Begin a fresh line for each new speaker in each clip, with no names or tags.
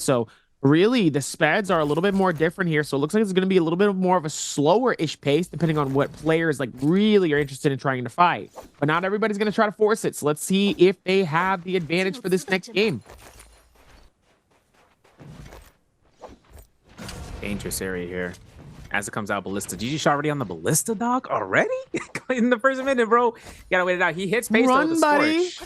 So really, the speds are a little bit more different here. So it looks like it's going to be a little bit more of a slower-ish pace, depending on what players like really are interested in trying to fight. But not everybody's going to try to force it. So let's see if they have the advantage for this next game.
Dangerous area here. As it comes out, Ballista. GG shot already on the Ballista, dog? Already? In the first minute, bro. You gotta wait it out. He hits Paste with the Scorch.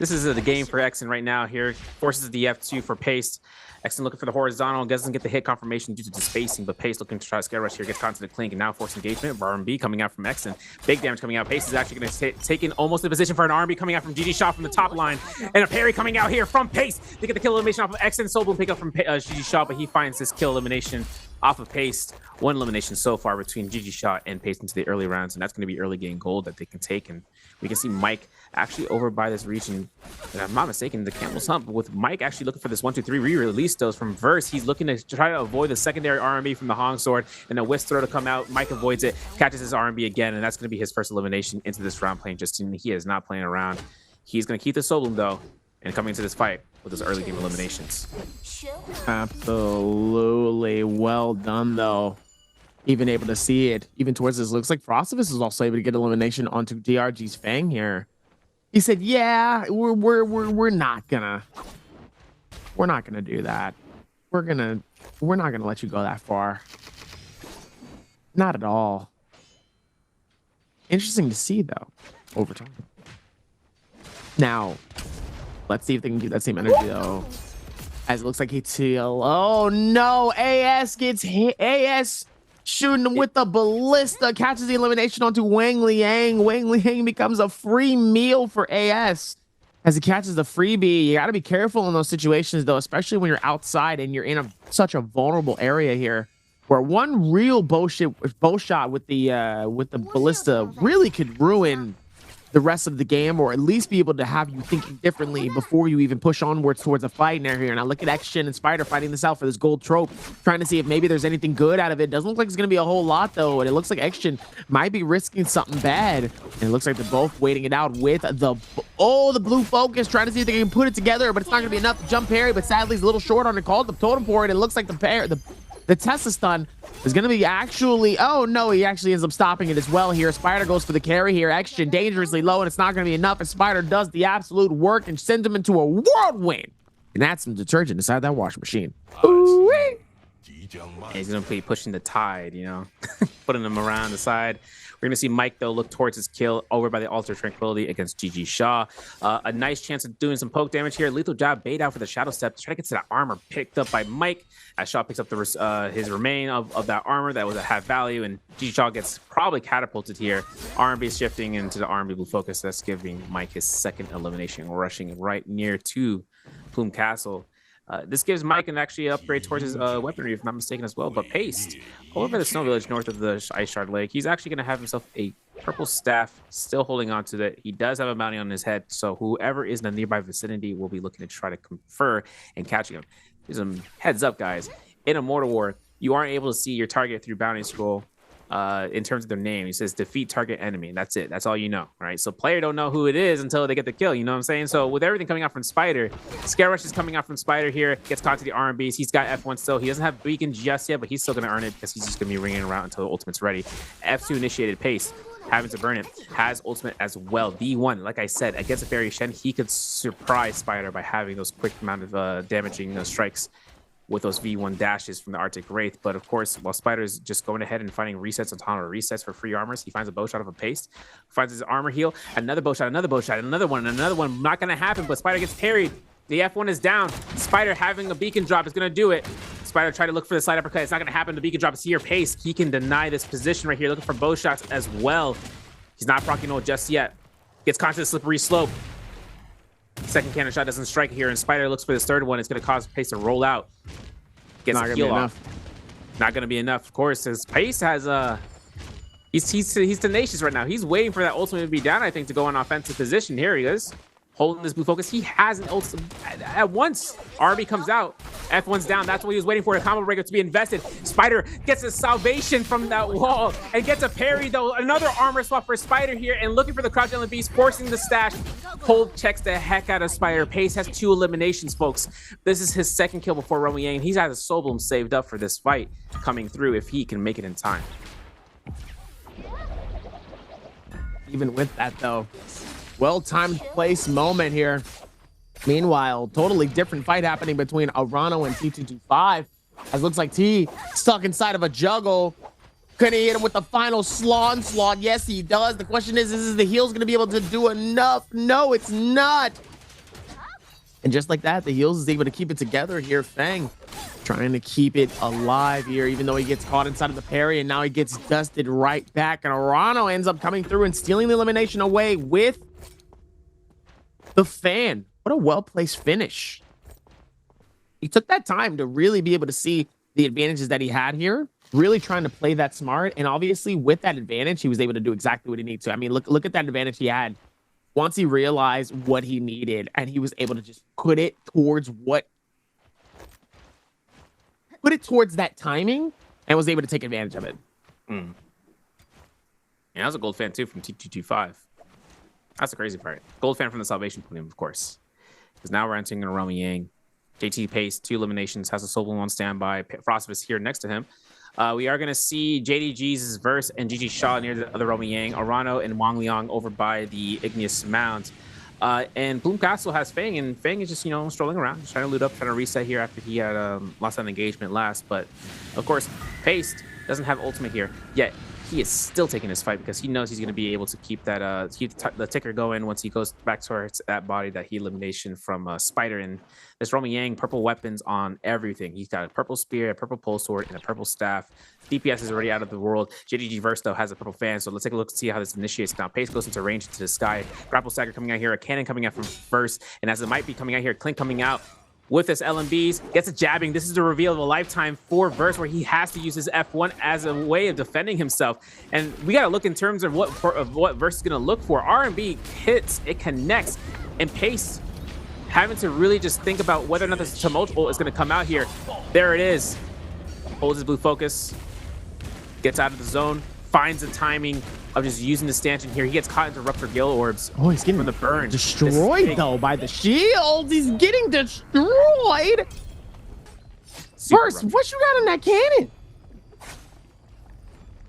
This is the game for Exen right now here. Forces the F2 for Paste. Exen looking for the horizontal. Doesn't get the hit confirmation due to the spacing, but Paste looking to try to scare rush here. Gets caught into the clink and now force engagement. R&B coming out from Exen. Big damage coming out. Paste is actually going to take in almost the position for an R&B coming out from GG shot from the top line. And a parry coming out here from Paste. They get the kill elimination off of Exen. Soulboom pick up from GG shot, but he finds this kill elimination off of Paste. One elimination so far between GG shot and Paste into the early rounds, and that's going to be early game gold that they can take. And we can see Mike actually over by this region, and I'm not mistaken, the Camel's Hump, with Mike actually looking for this 1-2-3 re-release those from Verse. He's looking to try to avoid the secondary R&B from the Hong Sword and a Wisp throw to come out. Mike avoids it, catches his R&B again, and that's going to be his first elimination into this round playing Justine. He is not playing around. He's going to keep the Soulboom though, and coming into this fight with those early game eliminations.
Absolutely well done though. Even able to see it even towards this. Looks like Frostivus is also able to get elimination onto DRG's Fang here. He said, yeah, we're not gonna do that. We're not gonna let you go that far. Not at all. Interesting to see though over time. Now let's see if they can keep that same energy though, as it looks like HTL. Oh no, AS gets hit. AS shooting him with the Ballista, catches the elimination onto Wang Liang. Wang Liang becomes a free meal for AS as he catches the freebie. You got to be careful in those situations though, especially when you're outside and you're in such a vulnerable area here, where one real bow shot with the Ballista really could ruin the rest of the game, or at least be able to have you thinking differently before you even push onwards towards a fight in here. Now look at Action and Spider fighting this out for this gold trope, trying to see if maybe there's anything good out of it. Doesn't look like it's going to be a whole lot though, and it looks like Action might be risking something bad, and it looks like they're both waiting it out with the blue focus, trying to see if they can put it together, but it's not going to be enough to jump parry, but sadly he's a little short on the call. The totem for it, it looks like the Tesla stun is going to be actually, oh no, he actually ends up stopping it as well here. Spider goes for the carry here. Action dangerously low, and it's not going to be enough, and Spider does the absolute work and sends him into a whirlwind. And that's some detergent inside that wash machine. Ooh-wee.
And he's going to be pushing the tide, you know, putting him around the side. We're going to see Mike, though, look towards his kill over by the Altar Tranquility against GG Shaw. A nice chance of doing some poke damage here. Lethal jab bait out for the Shadow Step to try to get to that armor picked up by Mike. As Shaw picks up his remain of that armor that was at half value, and GG Shaw gets probably catapulted here. R&B is shifting into the R&B blue focus. That's giving Mike his second elimination, rushing right near to Plume Castle. This gives Mike an actually upgrade towards his weaponry, if I'm not mistaken, as well. But Paste, over the Snow Village north of the Ice Shard Lake, he's actually going to have himself a purple staff, still holding on to it. He does have a bounty on his head, so whoever is in the nearby vicinity will be looking to try to confer and catching him. Here's some heads up, guys. In a Mortal War, you aren't able to see your target through bounty scroll. In terms of their name, he says defeat target enemy. That's it. That's all you know, right? So player don't know who it is until they get the kill. You know what I'm saying? So with everything coming out from Spider, Scare Rush is coming out from Spider here. Gets caught to the R&Bs. He's got F1 still. He doesn't have Beacon just yet, but he's still going to earn it because he's just going to be ringing around until the ultimate's ready. F2 initiated Pace, having to burn it, has ultimate as well. D1, like I said, against a Fairy Shen, he could surprise Spider by having those quick amount of damaging strikes with those V1 dashes from the Arctic Wraith. But of course, while Spider is just going ahead and finding resets on top of resets for free armors, he finds a bow shot of a Paste, finds his armor heal, another bow shot, another one, another one. Not gonna happen, but Spider gets parried. The F1 is down. Spider having a beacon drop is gonna do it. Spider tried to look for the side uppercut. It's not gonna happen. The beacon drop is here. Paste, he can deny this position right here, looking for bow shots as well. He's not proccing no just yet. Gets caught to the slippery slope. Second cannon shot doesn't strike here, and Spider looks for this third one. It's going to cause Pace to roll out. Gets a heal off. Not going to be enough, of course, as Pace has he's tenacious right now. He's waiting for that ultimate to be down, I think, to go on offensive position. Here he is, holding this blue focus. He has an ultimate at once. RB comes out. F1's down. That's what he was waiting for, a combo breaker to be invested. Spider gets a salvation from that wall and gets a parry, though. Another armor swap for Spider here, and looking for the crouch on the beast, forcing the stash. Hold checks the heck out of Spider. Pace has 2 eliminations, folks. This is his 2nd kill before Romy Yang. He's had a soul bloom saved up for this fight coming through if he can make it in time.
Even with that, though, well-timed place moment here. Meanwhile, totally different fight happening between Arano and T225. As looks like T stuck inside of a juggle. Can he hit him with the final onslaught? Yes, he does. The question is the heals going to be able to do enough? No, it's not. And just like that, the heals is able to keep it together here. Fang trying to keep it alive here, even though he gets caught inside of the parry, and now he gets dusted right back. And Arano ends up coming through and stealing the elimination away with the fan. What a well-placed finish. He took that time to really be able to see the advantages that he had here, really trying to play that smart. And obviously with that advantage, he was able to do exactly what he needed to. I mean, look at that advantage he had once he realized what he needed, and he was able to just put it towards that timing and was able to take advantage of it.
Yeah, that was a gold fan too from T225. That's the crazy part. Gold fan from the Salvation Podium, of course. Because now we're entering a Romy Yang. JT Pace, 2 eliminations, has a soul bloom on standby. Frostvis here next to him. We are going to see JDG's verse and GG Shaw near the other Romy Yang. Arano and Wang Liang over by the Igneous Mount. And Bloom Castle has Fang, and Fang is just, you know, strolling around, just trying to loot up, trying to reset here after he had lost that engagement last. But, of course, Pace doesn't have ultimate here, yet he is still taking this fight because he knows he's going to be able to keep that keep the ticker going once he goes back towards that body, that he elimination from Spider. And this Romy Yang, purple weapons on everything. He's got a purple spear, a purple pole sword, and a purple staff. DPS is already out of the world. JDG Verse, though, has a purple fan, so let's take a look and see how this initiates now. Pace goes into range into the sky. Grapple Stagger coming out here, a cannon coming out from Verse, and as it might be coming out here, Clink coming out with his LMBs, gets a jabbing. This is the reveal of a lifetime for Verse, where he has to use his F1 as a way of defending himself. And we got to look in terms of what Verse is going to look for. R&B hits, it connects, and Pace having to really just think about whether or not this Tumult ult is going to come out here. There it is. Holds his blue focus, gets out of the zone, finds the timing of just using the stanchion here. He gets caught into Rupture Gale Orbs.
Oh, he's getting
from the burn.
Destroyed, though, by the shields. He's getting destroyed. First, what you got in that cannon?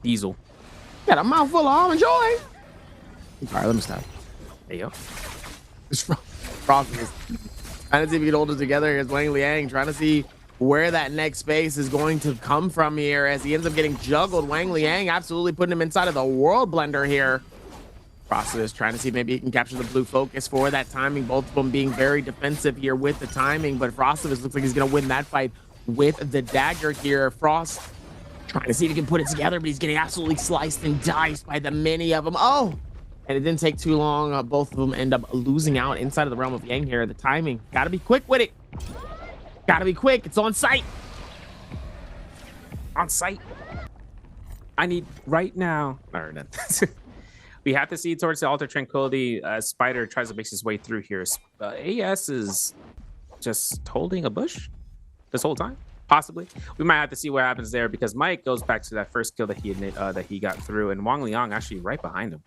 Diesel.
Got a mouthful of almond joy. All right, let me stop.
There you go.
It's Frostvis trying to see if we can hold it together. Here's Wang Liang trying to see where that next space is going to come from here as he ends up getting juggled. Wang Liang absolutely putting him inside of the world blender here. Frostvis trying to see if maybe he can capture the blue focus for that timing. Both of them being very defensive here with the timing, but Frostvis looks like he's going to win that fight with the dagger here. Frost trying to see if he can put it together, but he's getting absolutely sliced and diced by the many of them. Oh, and it didn't take too long. Both of them end up losing out inside of the realm of Yang here. The timing, got to be quick with it. Gotta be quick. It's on site.
On site. I need right now. All right, we have to see towards the Altar Tranquility. Spider tries to make his way through here. AS is just holding a bush this whole time. Possibly. We might have to see what happens there because Mike goes back to that first kill that he got through, and Wang Liang actually right behind him.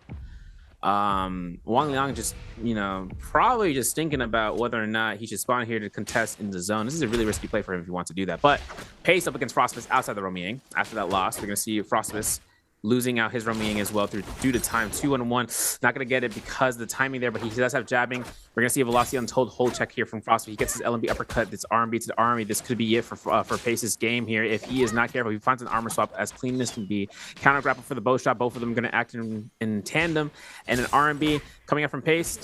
Wang Liang just, you know, probably just thinking about whether or not he should spawn here to contest in the zone. This is a really risky play for him if he wants to do that. But Pace up against Frostvis outside the Romy Yang. After that loss, we're going to see Frostvis losing out his Romy Yang as well due to time. 2-1. Not going to get it because of the timing there, but he does have jabbing. We're going to see a Velocity Untold hold check here from Frostvis. He gets his LMB uppercut. This R&B to the army. This could be it for Pace's game here. If he is not careful, he finds an armor swap as clean as can be. Counter grapple for the bow shot. Both of them going to act in tandem. And an R&B coming up from Pace.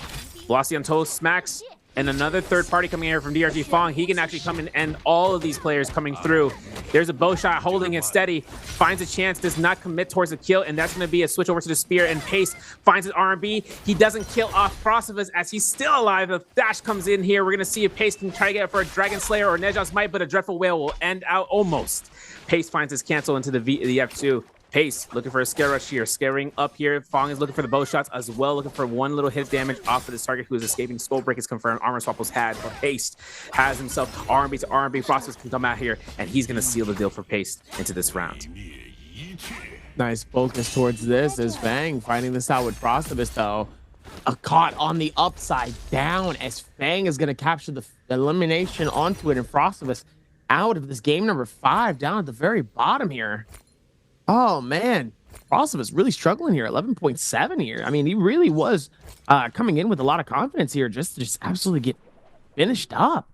Velocity Untold smacks. And another third party coming here from DRG Fong. He can actually come and end all of these players coming through. There's a bow shot holding it steady. Finds a chance, does not commit towards a kill. And that's going to be a switch over to the spear. And Pace finds his R&B. He doesn't kill off Frostvis as he's still alive. A dash comes in here. We're going to see if Pace can try to get it for a Dragon Slayer or Nejav's Might, but a Dreadful Whale will end out almost. Pace finds his cancel into the F2. Pace looking for a scare rush here, scaring up here. Fong is looking for the bow shots as well, looking for one little hit damage off of this target who is escaping. Skull break is confirmed. Armor swap was had, but Pace has himself R&B to R&B. Frostus can come out here, and he's going to seal the deal for Pace into this round.
Nice focus towards this as Fang finding this out with Frostabus, though. A caught on the upside down as Fang is going to capture the elimination onto it, and Frostabus out of this game number 5 down at the very bottom here. Oh, man. Frostabus really struggling here. 11.7 here. I mean, he really was coming in with a lot of confidence here just to absolutely get finished up.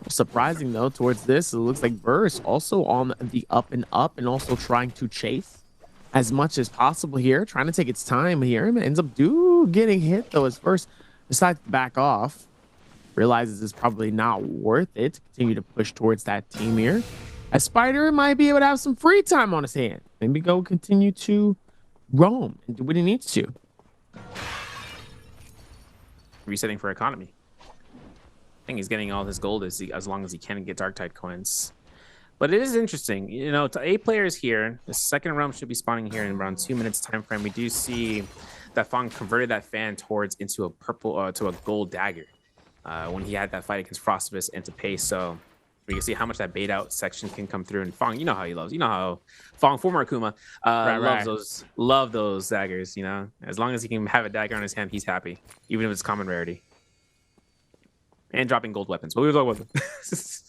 Surprising, though, towards this, it looks like Verse also on the up and also trying to chase as much as possible here, trying to take its time here. And ends up getting hit, though, as Verse decides to back off. Realizes it's probably not worth it to continue to push towards that team here. As Spider might be able to have some free time on his hand. Maybe go continue to roam and do what he needs to.
Resetting for economy. I think he's getting all his gold as long as he can get Darktide coins. But it is interesting, you know, to 8 players here. The second round should be spawning here in around 2 minutes time frame. We do see that Fong converted that fan into a purple to a gold dagger when he had that fight against Frostabus and to Pace. So we can see how much that bait out section can come through. And Fong, you know how he loves, you know how Fong, former Akuma, love those daggers. You know, as long as he can have a dagger on his hand, he's happy, even if it's common rarity. And dropping gold weapons. But we were talking about
that.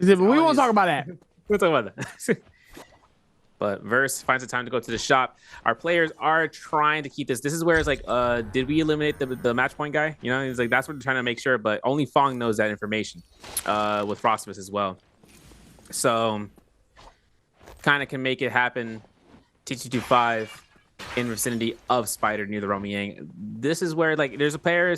We won't talk about that.
We'll talk about that. But Verse finds the time to go to the shop. Our players are trying to keep this. This is where it's like, did we eliminate the match point guy? You know, he's like, that's what they're trying to make sure. But only Fong knows that information with Frostabus as well. So kind of can make it happen. T225 in vicinity of Spider near the Romy Yang. This is where like there's a player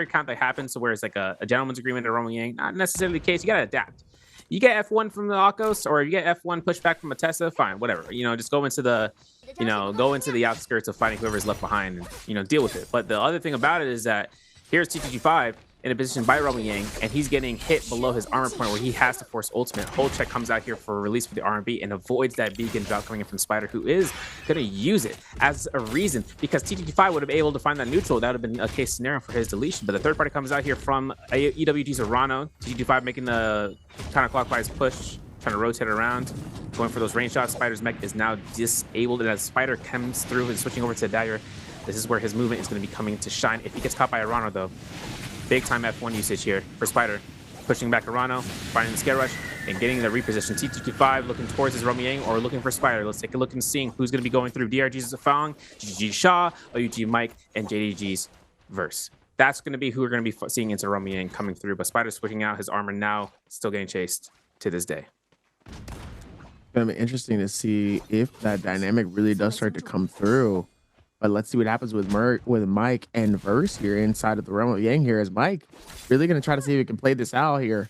count that happens, so where it's like a gentleman's agreement at Romy Yang. Not necessarily the case. You gotta adapt. You get F1 from the Akos, or you get F1 pushback from a Tessa, fine, whatever. You know, just go into the, go into the outskirts of fighting whoever's left behind and, deal with it. But the other thing about it is that here's T225 in a position by Romy Yang, and he's getting hit below his armor point where he has to force ultimate. Hold check comes out here for a release for the R&B and avoids that beacon without coming in from Spider, who is going to use it as a reason, because T225 would have been able to find that neutral. That would have been a case scenario for his deletion. But the third party comes out here from EWG's Arano. T225 making the counterclockwise push, trying to rotate around, going for those range shots. Spider's mech is now disabled, and as Spider comes through and switching over to the dagger, this is where his movement is going to be coming to shine. If he gets caught by Arano, though, big time F1 usage here for Spider. Pushing back Arano, finding the scare rush, and getting the reposition. T225 looking towards his Romy Yang or looking for Spider. Let's take a look and seeing who's going to be going through. DRG's Fong, GG Shaw, OUG Mike, and JDG's Verse. That's going to be who we're going to be seeing into Romy Yang coming through. But Spider switching out his armor now, still getting chased to this day.
It's going to be interesting to see if that dynamic really does start to come through. But let's see what happens with Mike and Verse here inside of the realm of Yang here. As Mike really going to try to see if he can play this out here.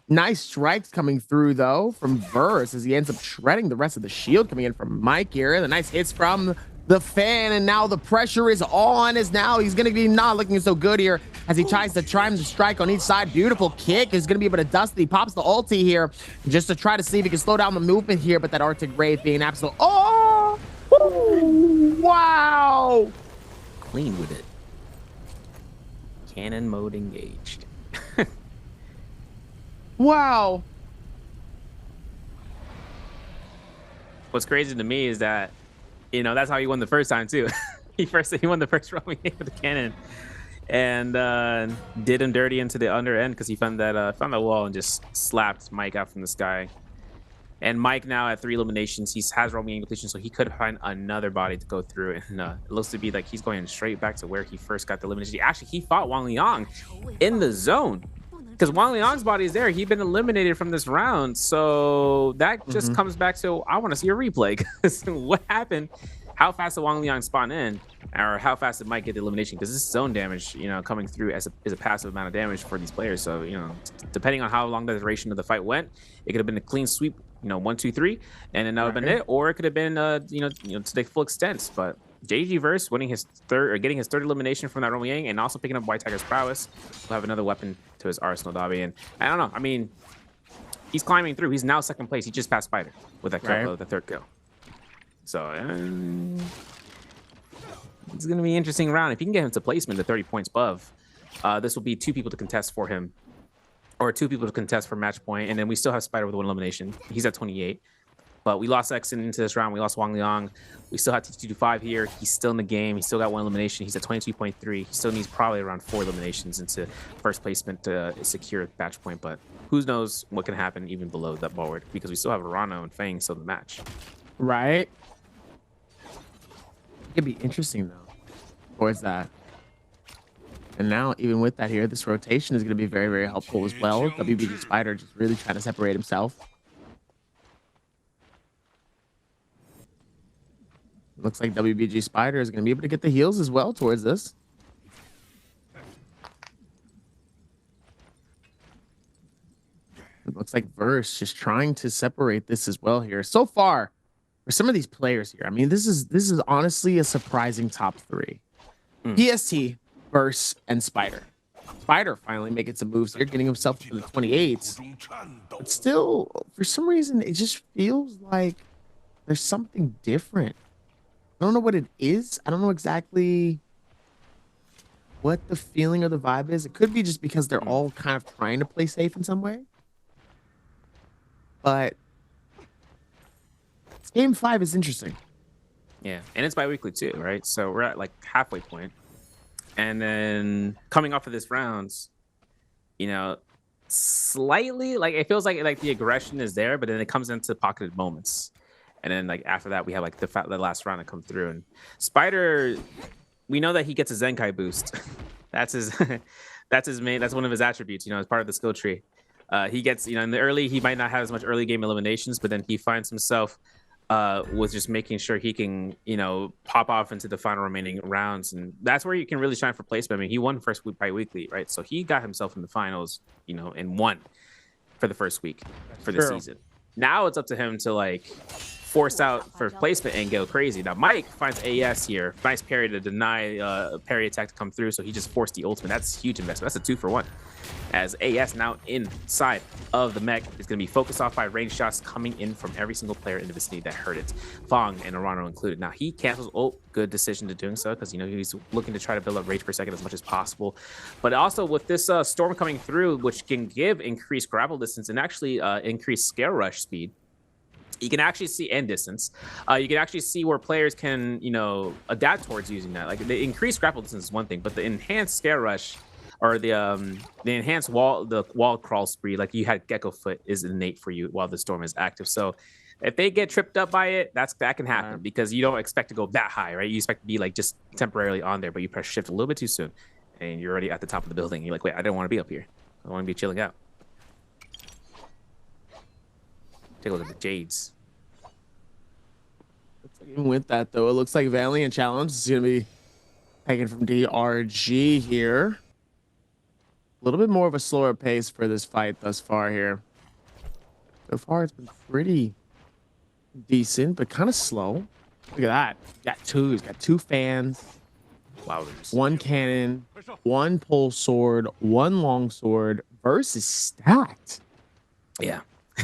Nice strikes coming through, though, from Verse as he ends up shredding the rest of the shield coming in from Mike here. The nice hits from the fan, and now the pressure is on as now he's going to be not looking so good here as he tries to try to strike on each side. Beautiful kick is going to be able to dust it. He pops the ulti here just to try to see if he can slow down the movement here, but that Arctic Wraith being absolute... Oh! Woo! Wow!
Clean with it. Cannon mode engaged.
Wow.
What's crazy to me is that, that's how he won the first time too. he won the first round with the cannon, and did him dirty into the under end because he found that wall and just slapped Mike out from the sky. And Mike now at 3 eliminations, he has Romy Yang depletion, so he could find another body to go through. And it looks to be like he's going straight back to where he first got the elimination. He fought Wang Liang in the zone because Wang Liang's body is there. He'd been eliminated from this round, so that just comes back to I want to see a replay. Because what happened? How fast did Wang Liang spawn in, or how fast did Mike get the elimination? Because this zone damage, coming through is a passive amount of damage for these players. So depending on how long the duration of the fight went, it could have been a clean sweep. 1, 2, 3, and then that would have been it, or it could have been to the full extent. But JG Verse winning his getting his third elimination from that Romy Yang, and also picking up White Tiger's prowess, will have another weapon to his arsenal, Dobby. And I don't know. I mean, he's climbing through. He's now second place. He just passed Spider with that kill, the third kill. So it's going to be an interesting round. If you can get him to placement to 30 points above, this will be 2 people to contest for him, or 2 people to contest for match point. And then we still have Spider with 1 elimination. He's at 28. But we lost Exen into this round. We lost Wang Liang. We still have T225 here. He's still in the game. He's still got 1 elimination. He's at 22.3. He still needs probably around 4 eliminations into first placement to secure a match point. But who knows what can happen even below that board, because we still have Arano and Fang still in the match.
Right. It could be interesting, though, towards that. And now, even with that here, this rotation is going to be very, very helpful as well. WBG Spider just really trying to separate himself. Looks like WBG Spider is going to be able to get the heals as well towards this. It looks like Verse just trying to separate this as well here. So far, for some of these players here, I mean, this is honestly a surprising top 3. PST, Verse, and Spider. Spider finally making some moves here, getting himself to the 28s. But still, for some reason, it just feels like there's something different. I don't know what it is. I don't know exactly what the feeling or the vibe is. It could be just because they're all kind of trying to play safe in some way. But game 5 is interesting.
Yeah, and it's bi-weekly too, right? So we're at like halfway point. And then coming off of this rounds, you know, slightly like it feels like the aggression is there, but then it comes into pocketed moments. And then like after that, we have like the last round to come through. And Spider, we know that he gets a Zenkai boost. That's his main. That's one of his attributes. You know, as part of the skill tree. He gets, you know, in the early, he might not have as much early game eliminations, but then he finds himself with just making sure he can, you know, pop off into the final remaining rounds, and that's where you can really shine for placement. I mean, he won first week bi-weekly, right? So he got himself in the finals, you know, and won for the first week for the season. Now it's up to him to like force out for placement and go crazy. Now Mike finds AS here. Nice parry to deny parry attack to come through, so he just forced the ultimate. That's huge investment. That's a 2-for-1. As AS now inside of the mech is going to be focused off by range shots coming in from every single player in the vicinity that heard it. Fong and Arano included. Now he cancels. Oh, good decision to doing so, because you know he's looking to try to build up rage per second as much as possible. But also with this storm coming through, which can give increased grapple distance and actually increase scale rush speed. You can actually see end distance. You can actually see where players can, you know, adapt towards using that. Like the increased grapple distance is one thing, but the enhanced scale rush or the enhanced wall crawl speed, like you had Gecko Foot, is innate for you while the storm is active. So if they get tripped up by it, that can happen because you don't expect to go that high, right? You expect to be like just temporarily on there, but you press shift a little bit too soon, and you're already at the top of the building. You're like, wait, I don't want to be up here. I want to be chilling out. Take a look at the Jades.
Even with that, though, it looks like Valiant Challenge is going to be taken from DRG here. A little bit more of a slower pace for this fight thus far here. So far, it's been pretty decent, but kind of slow. Look at that. He's got 2 fans.
Wow.
1 cannon, 1 pole sword, 1 long sword. Versus stacked.
Yeah.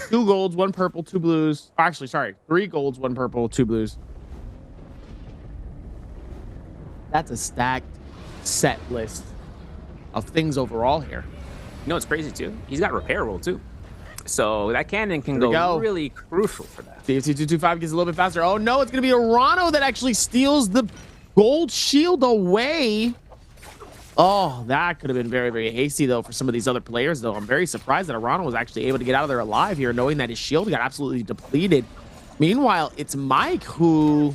2 golds, 1 purple, 2 blues. Actually, sorry, 3 golds, 1 purple, 2 blues. That's a stacked set list of things overall here.
You know, it's crazy too. He's got repair roll too. So that cannon can go really crucial for that.
DFT225 gets a little bit faster. Oh no, it's going to be Arano that actually steals the gold shield away. Oh, that could have been very, very hasty, though, for some of these other players, though. I'm very surprised that Arano was actually able to get out of there alive here, knowing that his shield got absolutely depleted. Meanwhile, it's Mike who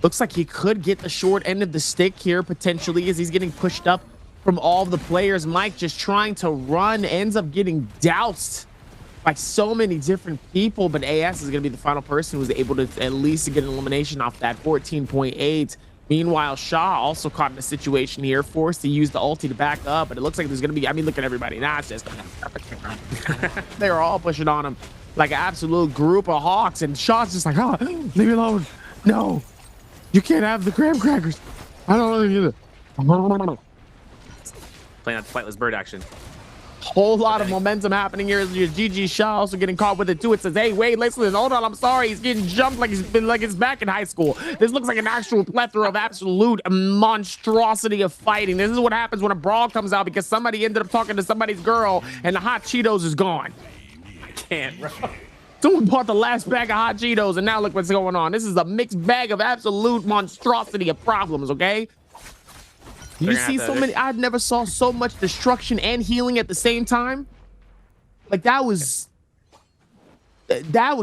looks like he could get the short end of the stick here, potentially, as he's getting pushed up from all of the players. Mike just trying to run, ends up getting doused by so many different people, but AS is going to be the final person who's able to at least get an elimination off that 14.8. Meanwhile, Shaw also caught in a situation here, forced to use the ulti to back up, but it looks like there's going to be, I mean, look at everybody. Nah, it's just, they were all pushing on him like an absolute group of hawks, and Shaw's just like, oh, leave me alone. No, you can't have the graham crackers. I don't want to do it.
Playing out the flightless bird action.
Whole lot of momentum happening here. GG Shaw also getting caught with it too. It says, hey, wait, listen, hold on, I'm sorry. He's getting jumped like he's been like it's back in high school. This looks like an actual plethora of absolute monstrosity of fighting. This is what happens when a brawl comes out because somebody ended up talking to somebody's girl and the hot Cheetos is gone.
I can't, bro.
Someone bought the last bag of hot Cheetos and now look what's going on. This is a mixed bag of absolute monstrosity of problems, okay? You see so many. I never saw so much destruction and healing at the same time. Like that was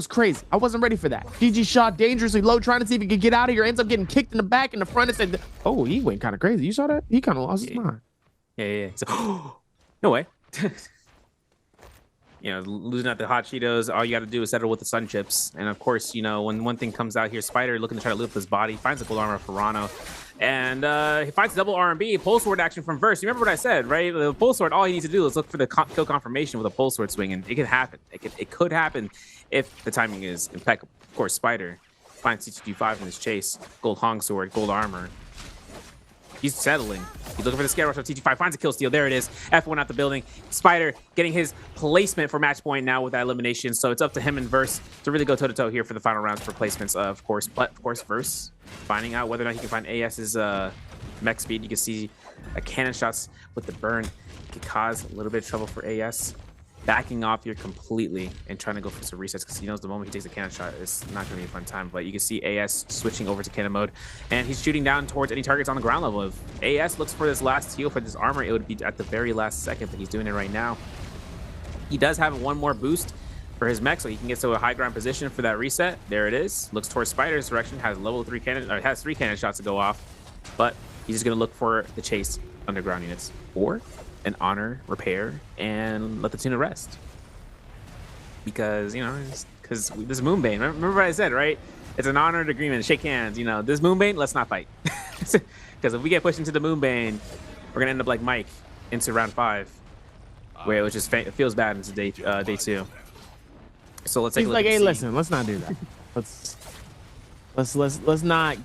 crazy. I wasn't ready for that. GG shot dangerously low, trying to see if he could get out of here. Ends up getting kicked in the back in the front and said, "Oh, he went kind of crazy." You saw that? He kind of lost his mind.
Yeah. So, no way. You know, losing out the hot Cheetos, all you got to do is settle with the sun chips. And of course, you know, when one thing comes out here, Spider looking to try to lift his body, finds a gold armor for Rano. And he finds double R&B, pole sword action from Verse. You remember what I said, right? The pole sword, all he needs to do is look for the kill confirmation with a pole sword swing, and it can happen. It could happen if the timing is impeccable. Of course, Spider finds CTG5 in his chase. Gold Hong sword, gold armor. He's settling. He's looking for the scare rush of TG5. Finds a kill steal. There it is. F1 out the building. Spider getting his placement for match point now with that elimination. So it's up to him and Verse to really go toe-to-toe here for the final rounds for placements, of course. But, of course, Verse finding out whether or not he can find AS's mech speed. You can see cannon shots with the burn could cause a little bit of trouble for AS. Backing off here completely and trying to go for some resets because he knows the moment he takes a cannon shot, it's not going to be a fun time. But you can see AS switching over to cannon mode, and he's shooting down towards any targets on the ground level. If AS looks for this last heal for this armor, it would be at the very last second, but he's doing it right now. He does have one more boost for his mech, so he can get to a high ground position for that reset. There it is. Looks towards Spider's direction, has level 3 cannon, or has 3 cannon shots to go off, but he's just going to look for the chase underground units or an honor repair and let the tuna rest, because you know, because this Moonbane, remember what I said, right? It's an honored agreement, shake hands. You know, this Moonbane, let's not fight, because if we get pushed into the Moonbane, we're gonna end up like Mike into round 5, where it just feels bad into day 2. So let's take a look.
Like, hey, listen, let's not do that. let's not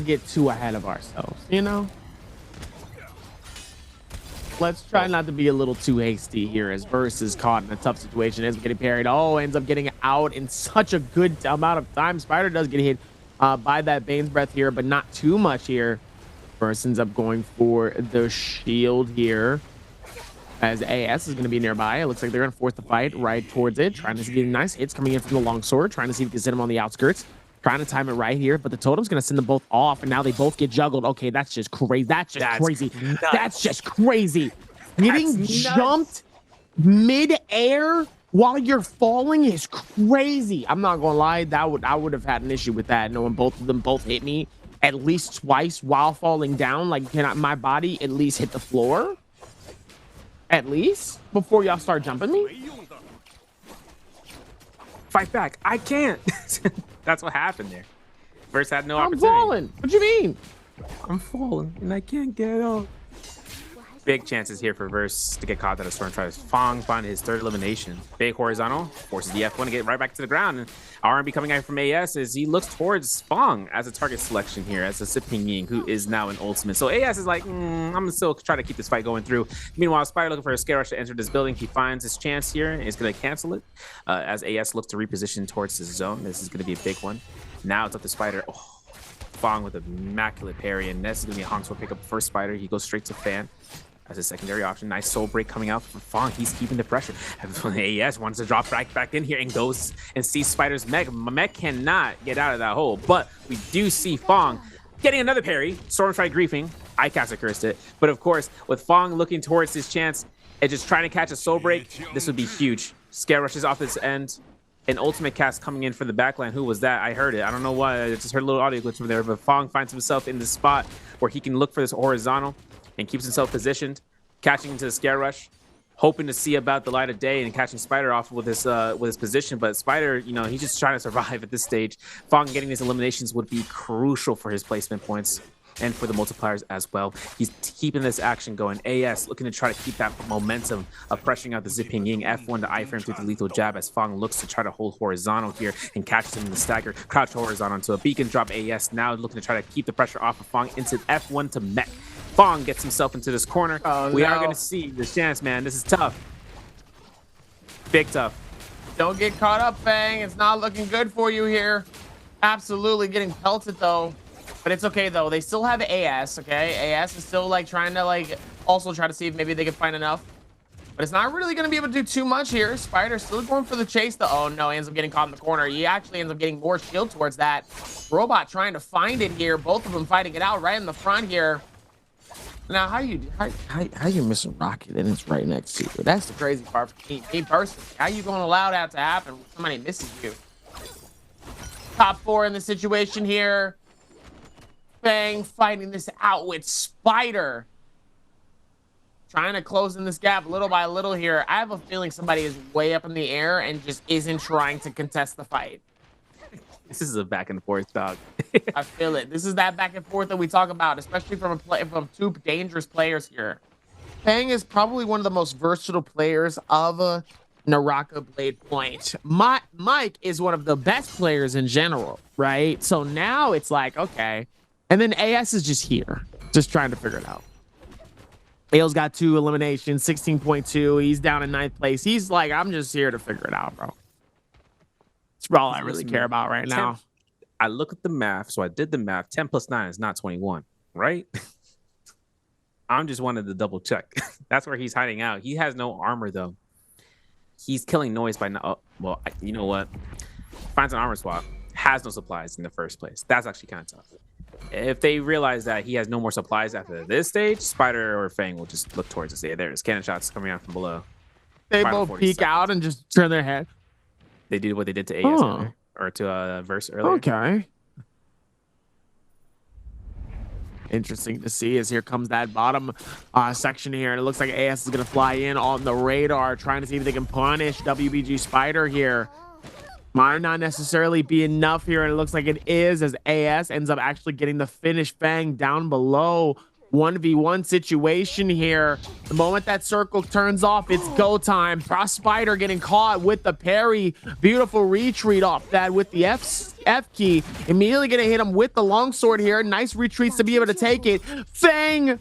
get too ahead of ourselves, you know. Let's try not to be a little too hasty here as Verse is caught in a tough situation. Ends up getting parried. Oh, ends up getting out in such a good amount of time. Spider does get hit by that Bane's Breath here, but not too much here. Verse ends up going for the shield here as AS is going to be nearby. It looks like they're going to force the fight right towards it. Trying to get nice hits coming in from the long sword. Trying to see if we can send him on the outskirts. Trying to time it right here, but the totem's going to send them both off, and now they both get juggled. Okay, that's just crazy. That's crazy.
Nuts.
That's just crazy. Getting jumped mid-air while you're falling is crazy. I'm not going to lie. I would have had an issue with that, knowing both of them both hit me at least twice while falling down. Like, can my body at least hit the floor? At least? Before y'all start jumping me?
Fight back. I can't. That's what happened there. Verse had no opportunity.
I'm falling. What you mean?
I'm falling and I can't get up. Big chances here for Verse to get caught at a storm tries. Fong find his 3rd elimination. Big horizontal forces the F1 to get right back to the ground. And R&B coming out from AS as he looks towards Fong as a target selection here as a Siping Ying, who is now an ultimate. So AS is like, I'm gonna still try to keep this fight going through. Meanwhile, Spider looking for a scare rush to enter this building. He finds his chance here and is gonna cancel it as AS looks to reposition towards his zone. This is gonna be a big one. Now it's up to Spider. Oh, Fong with an immaculate parry, and this is gonna be a Hong Sword pickup for Spider. He goes straight to Fan as a secondary option. Nice soul break coming out from Fong. He's keeping the pressure. AS wants to drop back in here and goes and sees Spider's mech. Mech cannot get out of that hole, but we do see Fong getting another parry. Stormstrike griefing. iCaster cursed it. But of course, with Fong looking towards his chance and just trying to catch a soul break, this would be huge. Scare rushes off this end. An ultimate cast coming in for the backline. Who was that? I heard it. I don't know why. I just heard a little audio glitch from there, but Fong finds himself in the spot where he can look for this horizontal and keeps himself positioned, catching into the scare rush, hoping to see about the light of day and catching Spider off with his position. But Spider, you know, he's just trying to survive at this stage. Fong getting these eliminations would be crucial for his placement points and for the multipliers as well. He's keeping this action going. AS looking to try to keep that momentum of pressuring out the Ziping Ying. F1 to iframe through the lethal jab as Fong looks to try to hold horizontal here and catches him in the stagger. Crouch horizontal into a beacon drop. AS now looking to try to keep the pressure off of Fong into F1 to mech. Fong gets himself into this corner.
Oh,
we are
no.
going to see this chance, man. This is tough. Big tough.
Don't get caught up, Fang. It's not looking good for you here. Absolutely getting pelted, though. But it's okay, though. They still have AS, okay? AS is still, like, trying to, like, also try to see if maybe they can find enough. But it's not really going to be able to do too much here. Spider still going for the chase, though. Oh, no. He ends up getting caught in the corner. He actually ends up getting more shield towards that. Robot trying to find it here. Both of them fighting it out right in the front here. Now, how you missing Rocket and it's right next to you? That's the crazy part for me personally. How you going to allow that to happen when somebody misses you? Top 4 in the situation here. Fang fighting this out with Spider. Trying to close in this gap little by little here. I have a feeling somebody is way up in the air and just isn't trying to contest the fight.
This is a back and forth, dog.
I feel it. This is that back and forth that we talk about, especially from two dangerous players here. Fang is probably one of the most versatile players of Naraka Bladepoint. Mike is one of the best players in general, right? So now it's like, okay. And then AS is just here, just trying to figure it out. Ale's got 2 eliminations, 16.2. He's down in 9th place. He's like, I'm just here to figure it out, bro. That's all I really care about right now.
I look at the math, so I did the math. 10 plus 9 is not 21, right? I'm just wanted to double check. That's where he's hiding out. He has no armor, though. He's killing noise by now. Oh, well, you know what? Finds an armor swap. Has no supplies in the first place. That's actually kind of tough. If they realize that he has no more supplies after this stage, Spider or Fang will just look towards us. Yeah, there's cannon shots coming out from below.
They both peek out and just turn their head.
They did what they did to AS earlier, or to Verse earlier.
Okay. Interesting to see as here comes that bottom section here. And it looks like AS is going to fly in on the radar, trying to see if they can punish WBG Spider here. Might not necessarily be enough here, and it looks like it is, as AS ends up actually getting the finish. Fang down below. 1v1 situation here. The moment that circle turns off, it's go time. Spider getting caught with the parry. Beautiful retreat off that with the F key. Immediately gonna hit him with the longsword here. Nice retreats to be able to take it. Fang